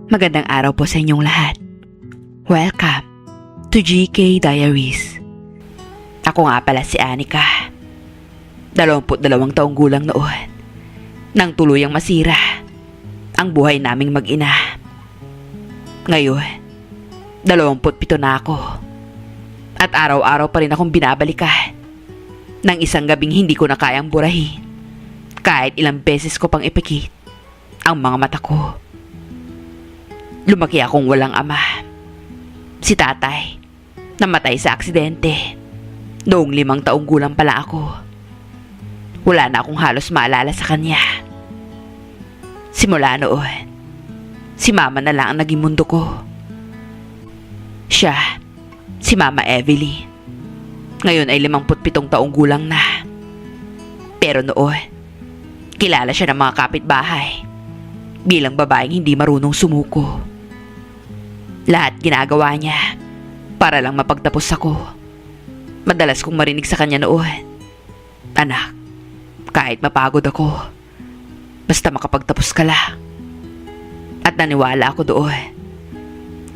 Magandang araw po sa inyong lahat. Welcome to GK Diaries. Ako nga pala si Anika. 22 taong gulang noon nang tuluyang masira ang buhay naming mag-ina. Ngayon, 27 na ako. At araw-araw pa rin akong binabalikan ng isang gabing hindi ko na kayang burahin kahit ilang beses ko pang ipikit ang mga mata ko. Lumaki akong walang ama. Si tatay, namatay sa aksidente. Noong 5 taong gulang pala ako. Wala na akong halos maalala sa kanya. Simula noon, si mama na lang ang naging mundo ko. Siya, si Mama Evelyn. Ngayon ay 57 taong gulang na. Pero noon, kilala siya ng mga kapitbahay bilang babaeng hindi marunong sumuko. Lahat ginagawa niya para lang mapagtapos ako. Madalas kong marinig sa kanya noon, "Anak, kahit mapagod ako, basta makapagtapos ka lang." At naniwala ako doon.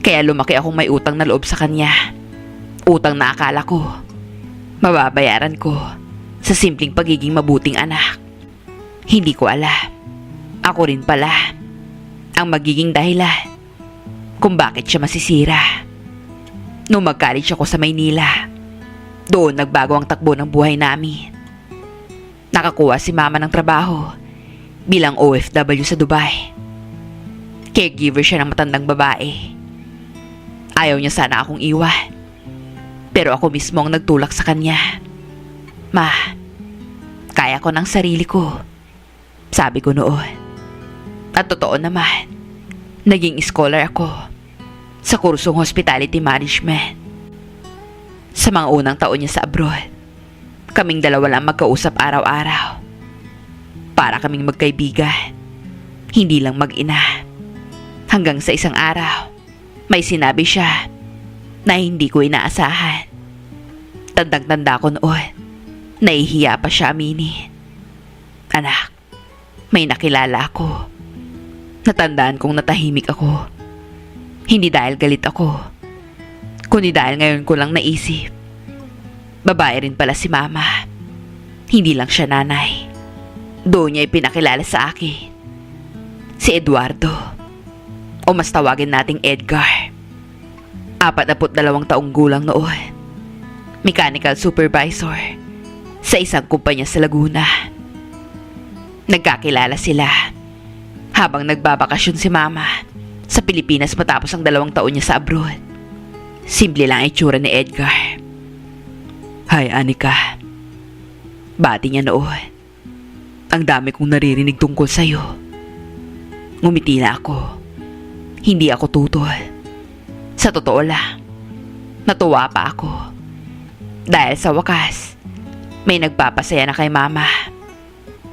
Kaya lumaki akong may utang na loob sa kanya. Utang na akala ko mababayaran ko sa simpleng pagiging mabuting anak. Hindi ko alam, ako rin pala ang magiging dahilan kung bakit siya masisira. Nung mag-college ako sa Maynila, doon nagbago ang takbo ng buhay namin. Nakakuha si mama ng trabaho bilang OFW sa Dubai. Caregiver siya ng matandang babae. Ayaw niya sana akong iwan, pero ako mismo ang nagtulak sa kanya. "Ma, kaya ko ng sarili ko," sabi ko noon. At totoo naman, naging scholar ako sa kursong Hospitality Management. Sa mga unang taon niya sa abroad, kaming dalawa lang magkausap araw-araw. Para kaming magkaibigan, hindi lang mag-ina. Hanggang sa isang araw, may sinabi siya na hindi ko inaasahan. Tandang-tanda ko noon, nahihiya pa siya aminin. "Anak, may nakilala ako." Natandaan kong natahimik ako. Hindi dahil galit ako, kundi dahil ngayon ko lang naisip, babae rin pala si mama. Hindi lang siya nanay. Doon niya ipinakilala sa akin si Eduardo, o mas tawagin nating Edgar. 42 taong gulang noon. Mechanical supervisor sa isang kumpanya sa Laguna. Nagkakilala sila habang nagbabakasyon si mama sa Pilipinas matapos ang 2 taon niya sa abroad. Simple lang ang itsura ni Edgar. "Hi, Anika." Bati niya noon. "Ang dami kong naririnig tungkol sa'yo." Ngumiti na ako. Hindi ako tutol. Sa totoo lang, natuwa pa ako. Dahil sa wakas, may nagpapasaya na kay mama.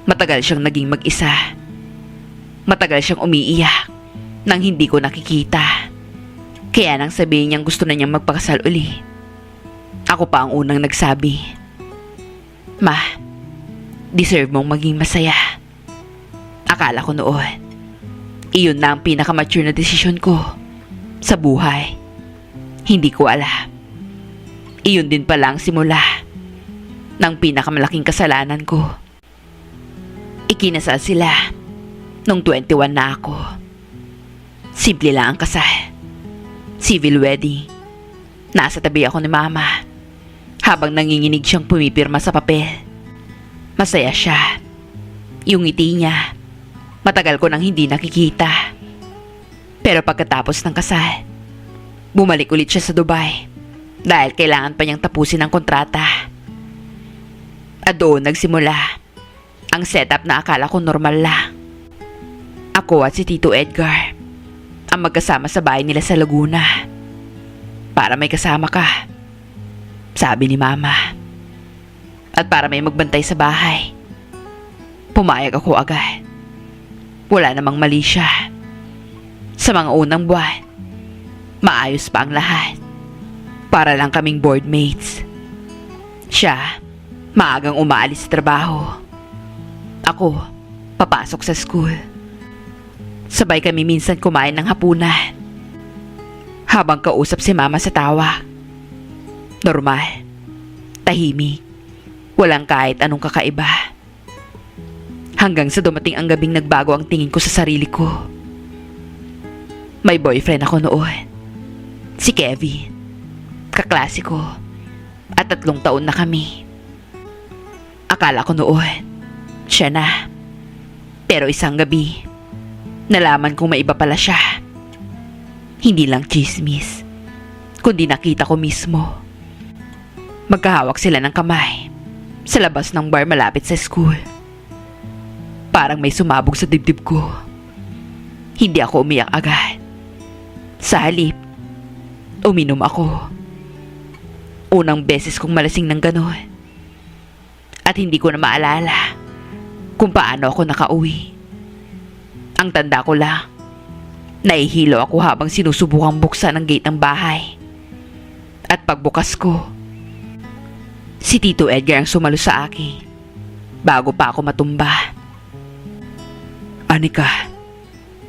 Matagal siyang naging mag-isa. Matagal siyang umiiyak nang hindi ko nakikita. Kaya nang sabihin niyang gusto na niyang magpakasal uli, ako pa ang unang nagsabi, "Ma, deserve mong maging masaya." Akala ko noon, iyon na ang pinakamature na desisyon ko sa buhay. Hindi ko alam, iyon din pala ang simula ng pinakamalaking kasalanan ko. Ikinasal sila nung 21 na ako. Simple lang ang kasal. Civil wedding. Nasa tabi ako ni mama habang nanginginig siyang pumipirma sa papel. Masaya siya. Yung ngiti niya, matagal ko nang hindi nakikita. Pero pagkatapos ng kasal, bumalik ulit siya sa Dubai dahil kailangan pa niyang tapusin ang kontrata. At doon nagsimula ang setup na akala ko normal lang. Ako at si Tito Edgar ang magkasama sa bahay nila sa Laguna. "Para may kasama ka," sabi ni mama. At para may magbantay sa bahay, pumayag ako agad. Wala namang mali siya. Sa mga unang buwan, maayos pa ang lahat. Para lang kaming board mates. Siya, maagang umaalis sa trabaho. Ako, papasok sa school. Sabay kami minsan kumain ng hapunan. Habang kausap si Mama sa tawa. Normal. Tahimik. Walang kahit anong kakaiba. Hanggang sa dumating ang gabing nagbago ang tingin ko sa sarili ko. May boyfriend ako noon. Si Kevin. Kaklase ko. At 3 taon na kami. Akala ko noon, siya na. Pero isang gabi, nalaman kong may iba pala siya. Hindi lang chismis, kundi nakita ko mismo. Magkahawak sila ng kamay sa labas ng bar malapit sa school. Parang may sumabog sa dibdib ko. Hindi ako umiyak agad. Sa halip, uminom ako. Unang beses kong malasing ng ganon. At hindi ko na maalala kung paano ako nakauwi. Ang tanda ko lang, nahihilo ako habang sinusubukang buksan ang gate ng bahay. At pagbukas ko, si Tito Edgar ang sumalo sa akin bago pa ako matumba. Anika,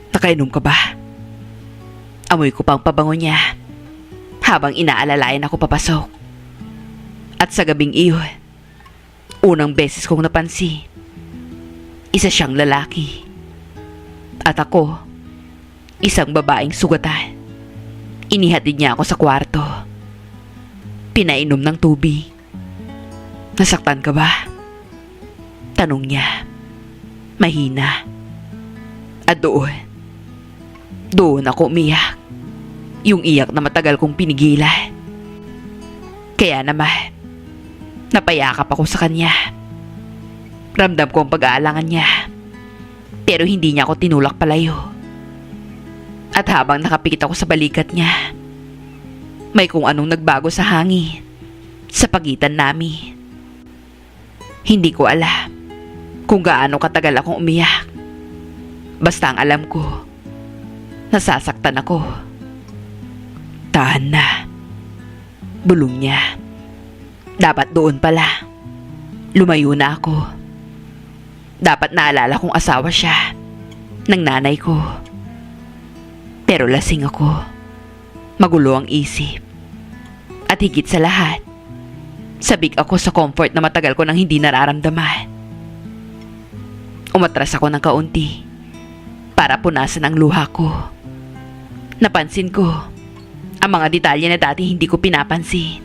nakainom ka ba? Amoy ko pang pabango niya habang inaalalayan ako papasok. At sa gabing iyon, unang beses kong napansin, isa siyang lalaki. At ako, isang babaeng sugatan. Inihatid niya ako sa kwarto. Pinainom ng tubig. Nasaktan ka ba? Tanong niya. Mahina. At doon ako umiyak. Yung iyak na matagal kong pinigilan. Kaya naman, napayakap ako sa kanya. Ramdam ko ang pag-aalangan niya. Pero hindi niya ako tinulak palayo. At habang nakapikit ako sa balikat niya, may kung anong nagbago sa hangin sa pagitan namin. Hindi ko alam kung gaano katagal akong umiyak. Basta ang alam ko, nasasaktan ako. Tahan na. Bulong niya. Dapat doon pala. Lumayo na ako. Dapat naalala kong asawa siya ng nanay ko. Pero lasing ako. Magulo ang isip. At higit sa lahat, sabik ako sa comfort na matagal ko nang hindi nararamdaman. Umatras ako ng kaunti para punasan ang luha ko. Napansin ko ang mga detalye na dati hindi ko pinapansin.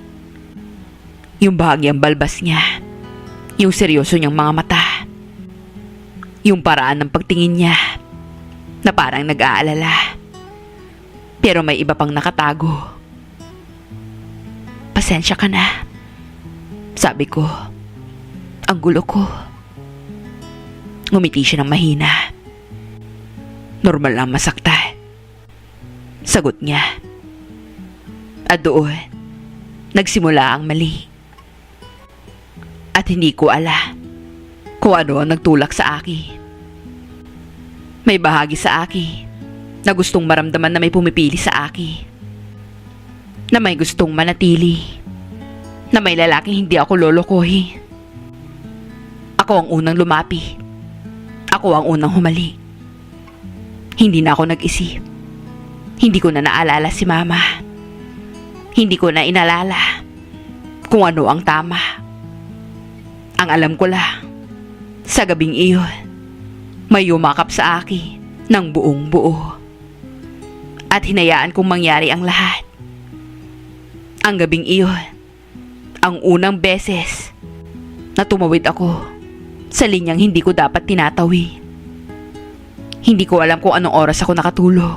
Yung bahagyang balbas niya, yung seryoso niyang mga mata, yung paraan ng pagtingin niya na parang nag-aalala. Pero may iba pang nakatago. Pasensya ka na, sabi ko. Ang gulo ko. Ngumiti siya ng mahina. Normal lang masaktan, sagot niya. At doon, nagsimula ang mali. At hindi ko alam kung ano ang nagtulak sa akin. May bahagi sa akin na gustong maramdaman na may pumipili sa akin. Na may gustong manatili. Na may lalaking hindi ako lolokohin. Ako ang unang lumapi. Ako ang unang humali. Hindi na ako nag-isip. Hindi ko na naalala si Mama. Hindi ko na inalala kung ano ang tama. Ang alam ko lang, sa gabing iyon, may yumakap sa akin ng buong buo. At hinayaan kong mangyari ang lahat. Ang gabing iyon, ang unang beses na tumawid ako sa linyang hindi ko dapat tinatawid. Hindi ko alam kung anong oras ako nakatulog.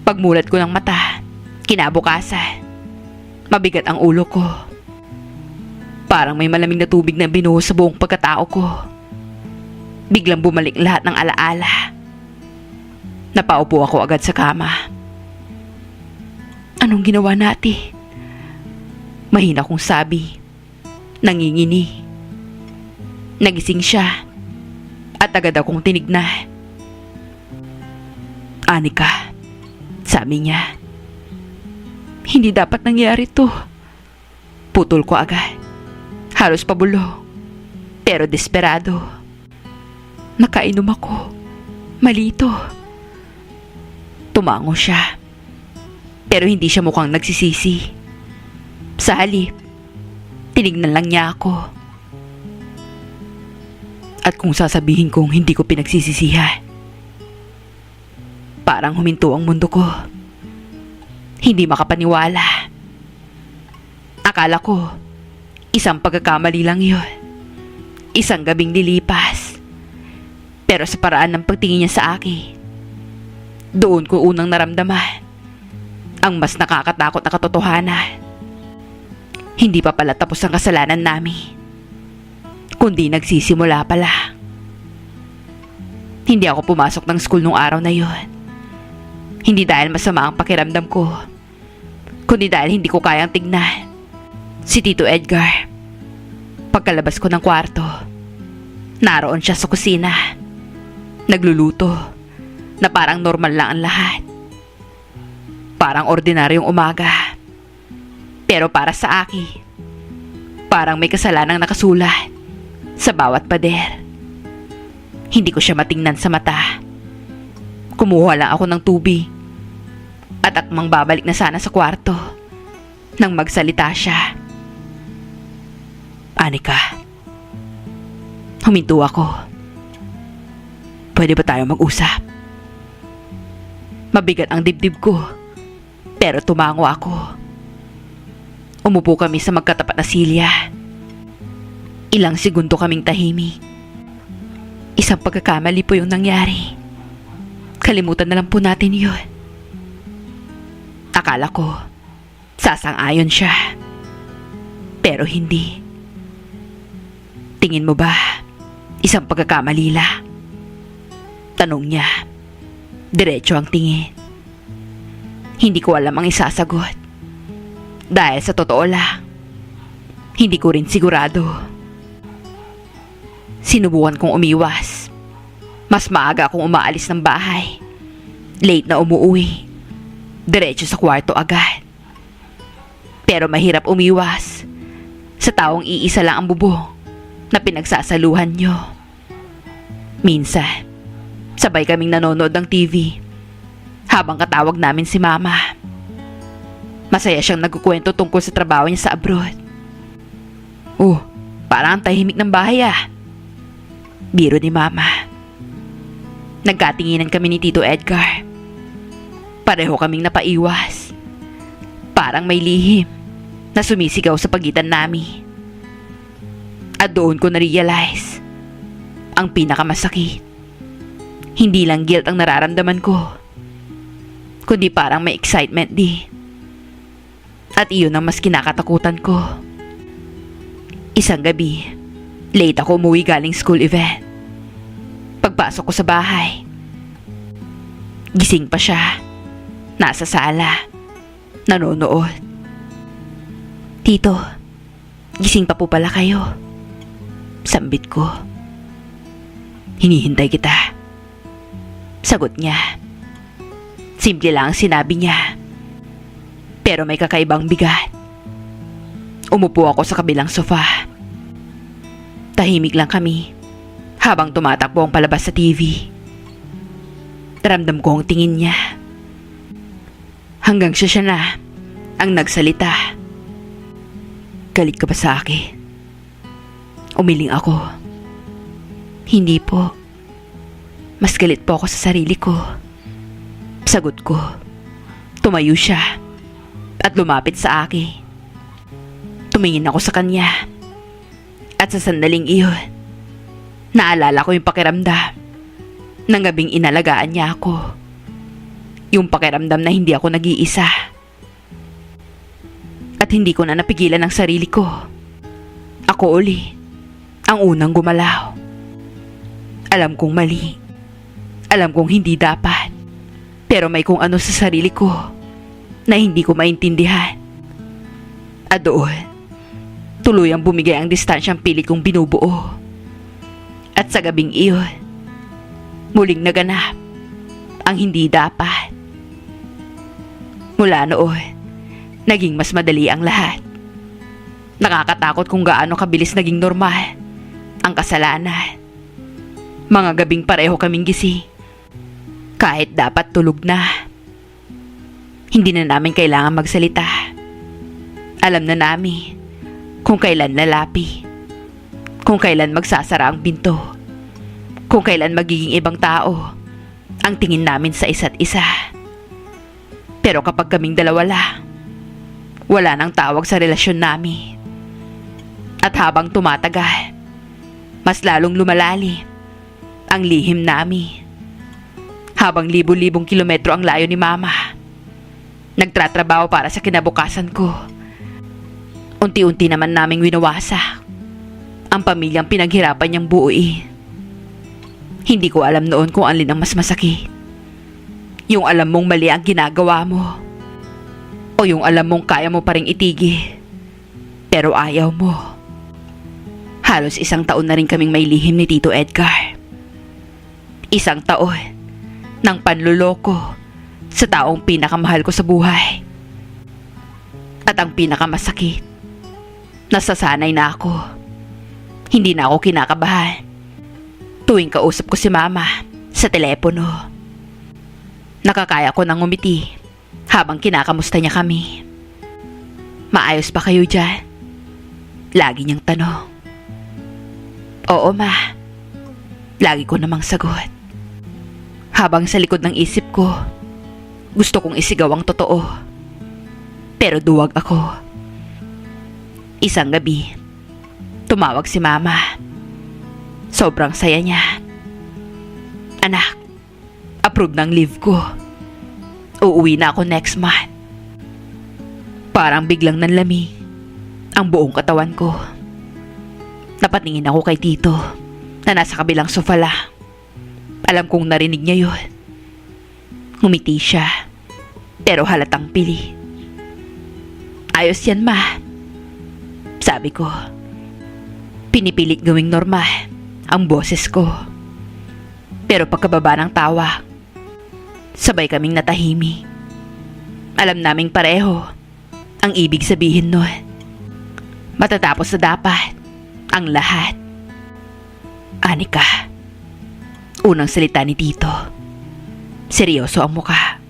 Pagmulat ko ng mata, kinabukasan, mabigat ang ulo ko. Parang may malamig na tubig na binuhos sa buong pagkatao ko. Biglang bumalik lahat ng alaala. Napaupo ako agad sa kama. Anong ginawa natin? Mahina kong sabi. Nangingini. Nagising siya at agad akong tinignan. Anika, sabi niya. Hindi dapat nangyari to. Putol ko agad. Halos pabulong, pero desperado. Nakainom ako. Mali ito. Tumango siya. Pero hindi siya mukhang nagsisisi. Sa halip, tinignan lang niya ako. At kung sasabihin kong hindi ko pinagsisisihan, parang huminto ang mundo ko. Hindi makapaniwala. Akala ko, isang pagkakamali lang yun. Isang gabing lilipas. Pero sa paraan ng pagtingin niya sa akin, doon ko unang naramdaman ang mas nakakatakot na katotohanan. Hindi pa pala tapos ang kasalanan namin, kundi nagsisimula pa lang. Hindi ako pumasok ng school nung araw na yun. Hindi dahil masama ang pakiramdam ko, kundi dahil hindi ko kayang tignan si Tito Edgar. Pagkalabas ko ng kwarto, naroon siya sa kusina, nagluluto, na parang normal lang ang lahat. Parang ordinaryong umaga. Pero para sa akin, parang may kasalanang nakasulat sa bawat pader. Hindi ko siya matingnan sa mata. Kumuha lang ako ng tubig at akmang babalik na sana sa kwarto nang magsalita siya. Anika, huminto ako. Pwede ba tayo mag-usap? Mabigat ang dibdib ko, pero tumango ako. Umupo kami sa magkatapat na silya. Ilang segundo kaming tahimik. Isang pagkakamali po yung nangyari. Kalimutan na lang po natin yun. Akala ko, sasang-ayon siya. Pero hindi. Tingin mo ba, isang pagkakamali lang? Tanong niya. Diretso ang tingin. Hindi ko alam ang isasagot. Dahil sa totoo lang, hindi ko rin sigurado. Sinubukan kong umiwas. Mas maaga akong umaalis ng bahay. Late na umuwi. Diretso sa kwarto agad. Pero mahirap umiwas sa taong iisa lang ang bubong na pinagsasaluhan nyo. Minsan, sabay kaming nanonood ng TV habang katawag namin si Mama. Masaya siyang nagkukwento tungkol sa trabaho niya sa abroad. Oh, parang ang tahimik ng bahay ah. Biro ni Mama. Nagkatinginan kami ni Tito Edgar. Pareho kaming napaiwas. Parang may lihim na sumisigaw sa pagitan namin. At doon ko na-realize ang pinakamasakit. Hindi lang guilt ang nararamdaman ko, kundi parang may excitement din. At iyon ang mas kinakatakutan ko. Isang gabi, late ako umuwi galing school event. Pagpasok ko sa bahay, gising pa siya. Nasa sala, nanonood. Tito, gising pa po pala kayo. Sambit ko. Hinihintay kita. Sagot niya. Simple lang ang sinabi niya. Pero may kakaibang bigat. Umupo ako sa kabilang sofa. Tahimik lang kami habang tumatakbo ang palabas sa TV. Ramdam ko ang tingin niya. Hanggang siya na ang nagsalita. Galit ka ba sa akin? Umiling ako. Hindi po. Mas galit po ako sa sarili ko. Sagot ko. Tumayo siya at lumapit sa akin. Tumingin ako sa kanya. At sa sandaling iyon, naalala ko yung pakiramdam ng gabing inalagaan niya ako. Yung pakiramdam na hindi ako nag-iisa. At hindi ko na napigilan ang sarili ko. Ako uli ang unang gumalaw. Alam kong mali. Alam kong hindi dapat. Pero may kung ano sa sarili ko na hindi ko maintindihan. At doon, tuluyang bumigay ang distansyang pilit kong binubuo. At sa gabing iyon, muling naganap ang hindi dapat. Mula noon, naging mas madali ang lahat. Nakakatakot kung gaano kabilis naging normal ang kasalanan. Mga gabing pareho kaming gising, kahit dapat tulog na. Hindi na namin kailangan magsalita. Alam na namin kung kailan lalapi, kung kailan magsasara ang pinto, kung kailan magiging ibang tao ang tingin namin sa isa't isa. Pero kapag kaming dalawa wala nang tawag sa relasyon namin. At habang tumatagal, mas lalong lumalali ang lihim namin. Habang libo-libong kilometro ang layo ni Mama, nagtratrabaho para sa kinabukasan ko. Unti-unti naman naming winawasak ang pamilyang pinaghirapan niyang buuin. Hindi ko alam noon kung alin ang mas masakit. Yung alam mong mali ang ginagawa mo, o yung alam mong kaya mo pa ring itigil, pero ayaw mo. Halos 1 taon na rin kaming may lihim ni Tito Edgar. 1 taon ng panluloko sa taong pinakamahal ko sa buhay. At ang pinakamasakit, nasasanay na ako. Hindi na ako kinakabahan tuwing kausap ko si Mama sa telepono. Nakakaya ko nang ngumiti habang kinakamusta niya kami. Maayos ba kayo dyan? Lagi niyang tanong. Oo, Ma. Lagi ko namang sagot. Habang sa likod ng isip ko, gusto kong isigaw ang totoo. Pero duwag ako. Isang gabi, tumawag si Mama. Sobrang saya niya. Anak, approve ng leave ko. Uuwi na ako next month. Parang biglang nanlamig ang buong katawan ko. Napatingin ako kay Tito na nasa kabilang sofa lang. Alam kong narinig niya yun. Ngumiti siya, pero halatang pili. Ayos yan, Ma. Sabi ko. Pinipilit gawing normal ang boses ko. Pero pagkababa ng tawa, sabay kaming natahimik. Alam naming pareho ang ibig sabihin nun. Matatapos na dapat ang lahat. Anika. Unang salita ni Tito. Seryoso ang mukha.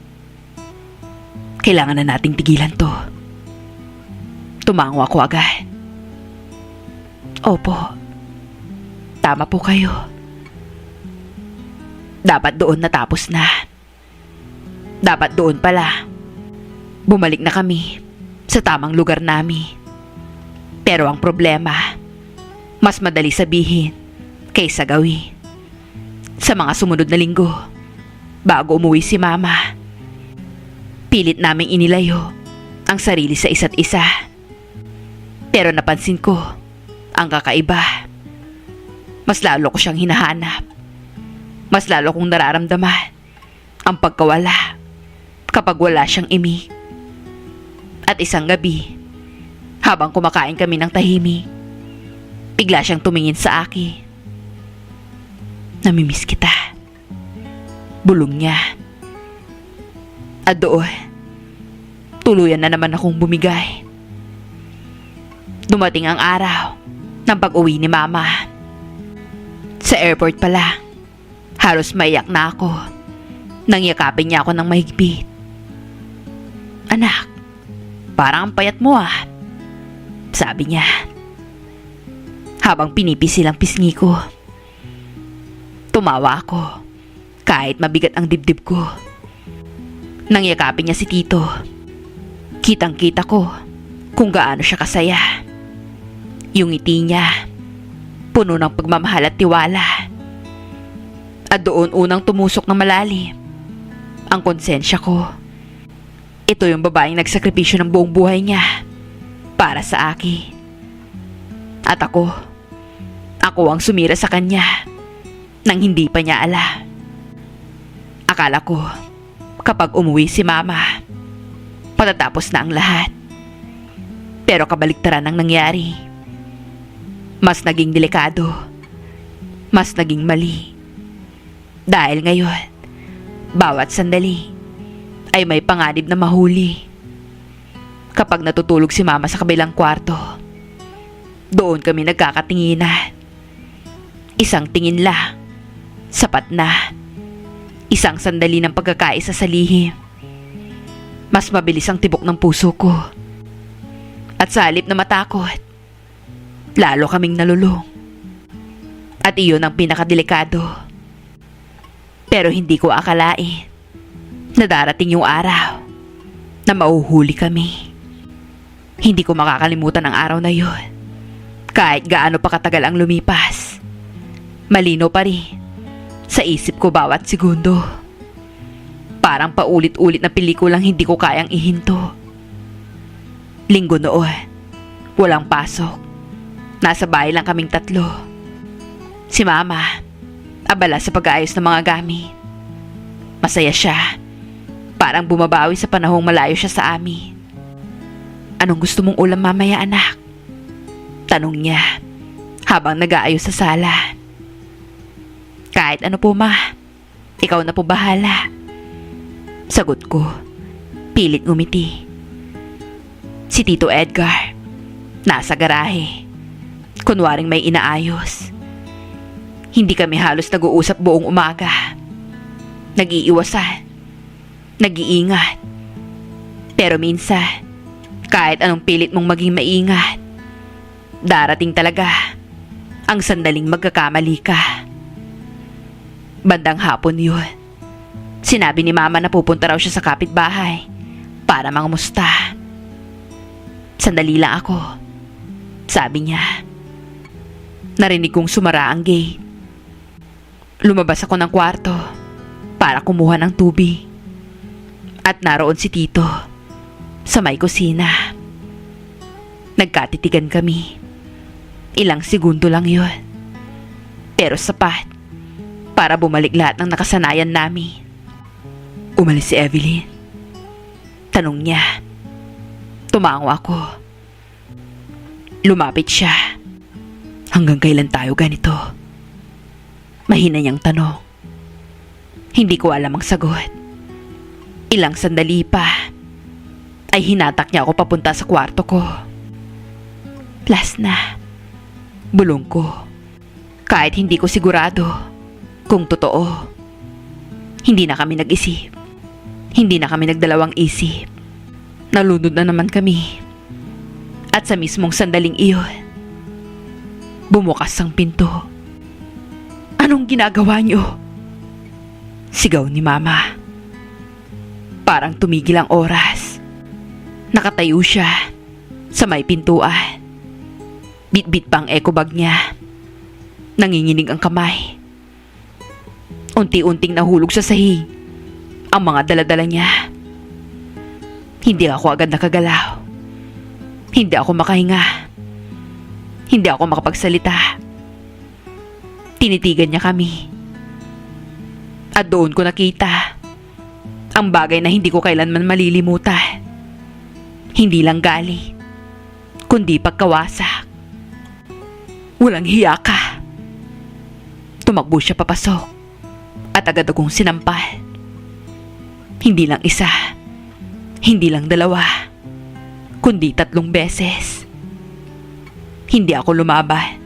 Kailangan na nating tigilan to. Tumango ako agad. Opo. Tama po kayo. Dapat doon natapos na. Dapat doon pala. Bumalik na kami sa tamang lugar namin. Pero ang problema, mas madali sabihin kaysa gawin. Sa mga sumunod na linggo, bago umuwi si Mama, pilit naming inilayo ang sarili sa isa't isa. Pero napansin ko ang kakaiba. Mas lalo ko siyang hinahanap. Mas lalo kong nararamdaman ang pagkawala kapag wala siyang imi. At isang gabi, habang kumakain kami ng tahimik, bigla siyang tumingin sa akin. Namimiss kita. Bulong niya. At doon, tuluyan na naman akong bumigay. Dumating ang araw ng pag-uwi ni Mama. Sa airport pala, halos maiyak na ako nang yakapin niya ako ng mahigpit. Anak, parang ang payat mo ah, sabi niya. Habang pinipisil ang pisngi ko, tumawa ako kahit mabigat ang dibdib ko. Nang yakapin niya si Tito, kitang-kita ko kung gaano siya kasaya. Yung ngiti niya, puno ng pagmamahal at tiwala. At doon unang tumusok ng malalim ang konsensya ko. Ito yung babaeng nagsakripisyo ng buong buhay niya para sa akin. At ako ang sumira sa kanya nang hindi pa niya alam. Akala ko kapag umuwi si Mama, patatapos na ang lahat. Pero kabaliktaran ang nangyari. Mas naging delikado. Mas naging mali. Dahil ngayon, bawat sandali ay may panganib na mahuli. Kapag natutulog si Mama sa kabilang kwarto, doon kami nagkakatinginan. Isang tingin lang, sapat na. Isang sandali ng pagkakaisa sa lihim. Mas mabilis ang tibok ng puso ko. At sa halip na matakot, lalo kaming nalulung. At iyon ang pinakadelikado. Pero hindi ko akalain na darating yung araw na mauhuli kami. Hindi ko makakalimutan ang araw na yun. Kahit gaano pa katagal ang lumipas, malinaw pa rin sa isip ko bawat segundo. Parang paulit-ulit na pelikulang hindi ko kayang ihinto. Linggo noon, walang pasok. Nasa bahay lang kaming tatlo. Si Mama, abala sa pag-aayos ng mga gamit. Masaya siya. Parang bumabawi sa panahong malayo siya sa amin. Anong gusto mong ulam mamaya, anak? Tanong niya habang nag-aayos sa sala. Kahit ano po, Ma. Ikaw na po bahala. Sagot ko, pilit ngumiti. Si Tito Edgar, nasa garahe. Kunwaring may inaayos. Hindi kami halos nag-uusap buong umaga. Nag-iiwasan. Nag-iingat. Pero minsan, kahit anong pilit mong maging maingat, darating talaga ang sandaling magkakamali ka. Bandang hapon yun. Sinabi ni Mama na pupunta raw siya sa kapitbahay para mangamusta. Sandali lang ako, sabi niya. Narinig kong sumara ang gate. Lumabas ako ng kwarto para kumuha ng tubig. At naroon si Tito sa may kusina. Nagkatitigan kami. Ilang segundo lang yun. Pero sapat para bumalik lahat ng nakasanayan namin. Umalis si Evelyn? Tanong niya. Tumango ako. Lumapit siya. Hanggang kailan tayo ganito? Mahina niyang tanong. Hindi ko alam ang sagot. Ilang sandali pa ay hinatak niya ako papunta sa kwarto ko. Last na. Bulong ko. Kahit hindi ko sigurado kung totoo. Hindi na kami nag-isip. Hindi na kami nagdalawang isip. Nalunod na naman kami. At sa mismong sandaling iyon, bumukas ang pinto. Anong ginagawa niyo? Sigaw ni Mama. Parang tumigil ang oras. Nakatayo siya sa may pintuan. Bit-bit pa ang eco bag niya. Nanginginig ang kamay. Unti-unting nahulog sa sahig ang mga daladala niya. Hindi ako agad nakagalaw. Hindi ako makahinga. Hindi ako makapagsalita. Tinitigan niya kami. At doon ko nakita ang bagay na hindi ko kailanman malilimutan. Hindi lang galit, kundi pagkawasak. Walang hiya ka. Tumakbo siya papasok at agad akong sinampal. Hindi lang isa, hindi lang dalawa, kundi 3 beses. Hindi ako lumaban.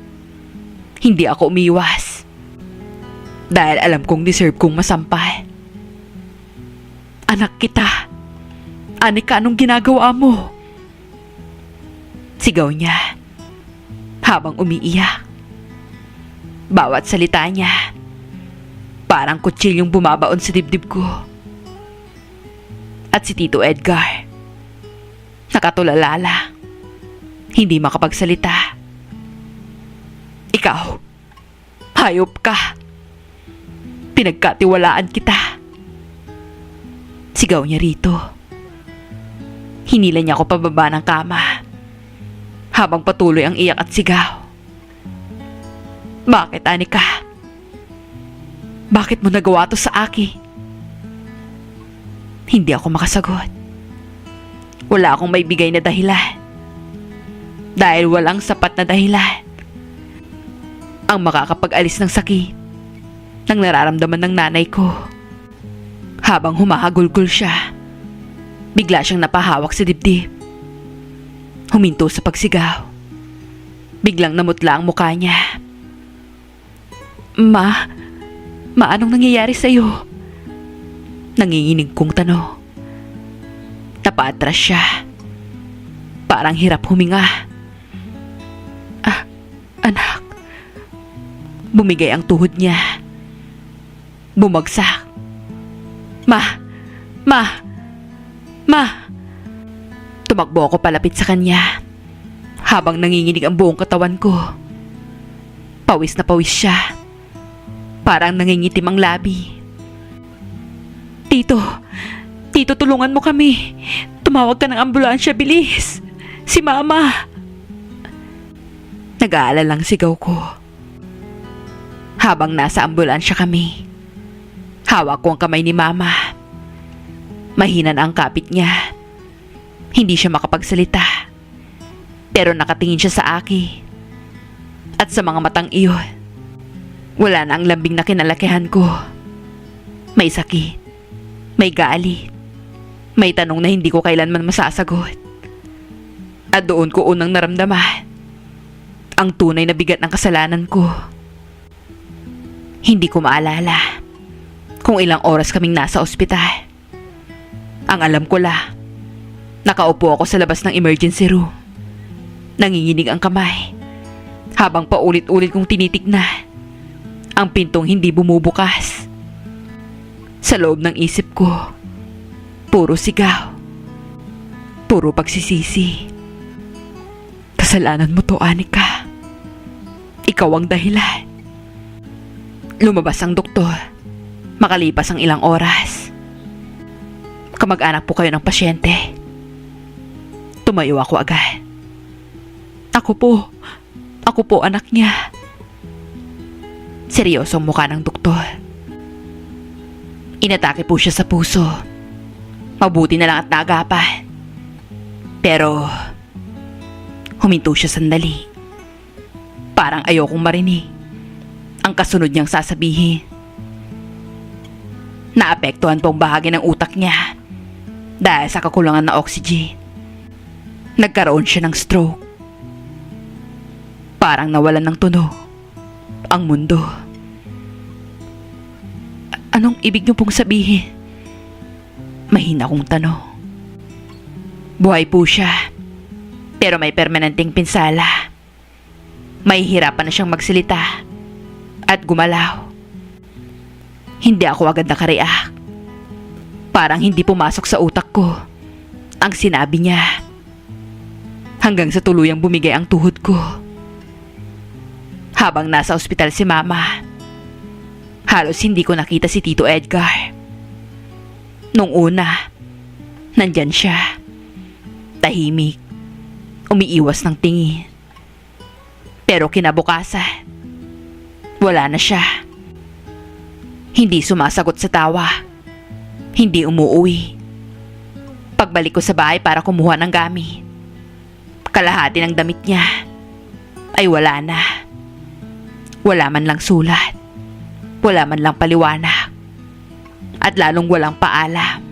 Hindi ako umiwas. Dahil alam kong deserve kong masampal. Anak kita. Anika, anong ginagawa mo? Sigaw niya habang umiiyak. Bawat salita niya parang kutsilyong bumabaon sa dibdib ko. At si Tito Edgar, nakatulala lang, hindi makapagsalita. Ikaw, hayop ka. Pinagkatiwalaan kita. Sigaw niya rito. Hinila niya ako pababa ng kama habang patuloy ang iyak at sigaw. Bakit, Anika? Bakit mo nagawa to sa akin? Hindi ako makasagot. Wala akong maibigay na dahilan. Dahil walang sapat na dahilan ang makakapag-alis ng sakit ng nararamdaman ng nanay ko. Habang humahagulgol siya, bigla siyang napahawak sa dibdib. Huminto sa pagsigaw. Biglang namutla ang mukha niya. Ma, anong nangyayari sa'yo? Nanginginig kong tanong. Napaatras siya. Parang hirap huminga. Anak. Bumigay ang tuhod niya. Bumagsak. Ma! Tumakbo ako palapit sa kanya habang nanginginig ang buong katawan ko. Pawis na pawis siya. Parang nangingitim ang labi. Tito, tulungan mo kami. Tumawag ka ng ambulansya, bilis. Si Mama. Nag-aalalang sigaw ko. Habang nasa ambulansya kami, hawak ko ang kamay ni Mama. Mahina na ang kapit niya. Hindi siya makapagsalita. Pero nakatingin siya sa akin. At sa mga matang iyon, wala na ang lambing na kinalakihan ko. May sakit. May galit. May tanong na hindi ko kailanman masasagot. At doon ko unang naramdaman ang tunay na bigat ng kasalanan ko. Hindi ko maalala kung ilang oras kaming nasa ospital. Ang alam ko lang, nakaupo ako sa labas ng emergency room. Nanginginig ang kamay habang paulit-ulit kong tinitignan ang pintong hindi bumubukas. Sa loob ng isip ko, puro sigaw, puro pagsisisi. Kasalanan mo to, Anika. Ikaw ang dahilan. Lumabas ang doktor makalipas ang ilang oras. Kamag-anak po kayo ng pasyente. Tumayo ako agad. Ako po anak niya. Seryosong mukha ng doktor. Inatake po siya sa puso. Mabuti na lang at naagapan. Pero huminto siya sandali. Parang ayokong marinig ang kasunod niyang sasabihin. Naapektuhan pong bahagi ng utak niya dahil sa kakulangan ng oxygen. Nagkaroon siya ng stroke. Parang nawalan ng tunog ang mundo. Anong ibig niyo pong sabihin? Mahina kong tanong. Buhay po siya, pero may permanenteng pinsala. May hirapan na siyang magsalita at gumalaw. Hindi ako agad nakareact. Parang hindi pumasok sa utak ko ang sinabi niya. Hanggang sa tuluyang bumigay ang tuhod ko. Habang nasa ospital si Mama, halos hindi ko nakita si Tito Edgar. Nung una, nandyan siya. Tahimik. Umiiwas ng tingin. Pero kinabukasan, wala na siya. Hindi sumasagot sa tawa. Hindi umuuwi. Pagbalik ko sa bahay para kumuha ng gamit, kalahati ng damit niya ay wala na. Wala man lang sulat. Wala man lang paliwanag. At lalong walang paalam.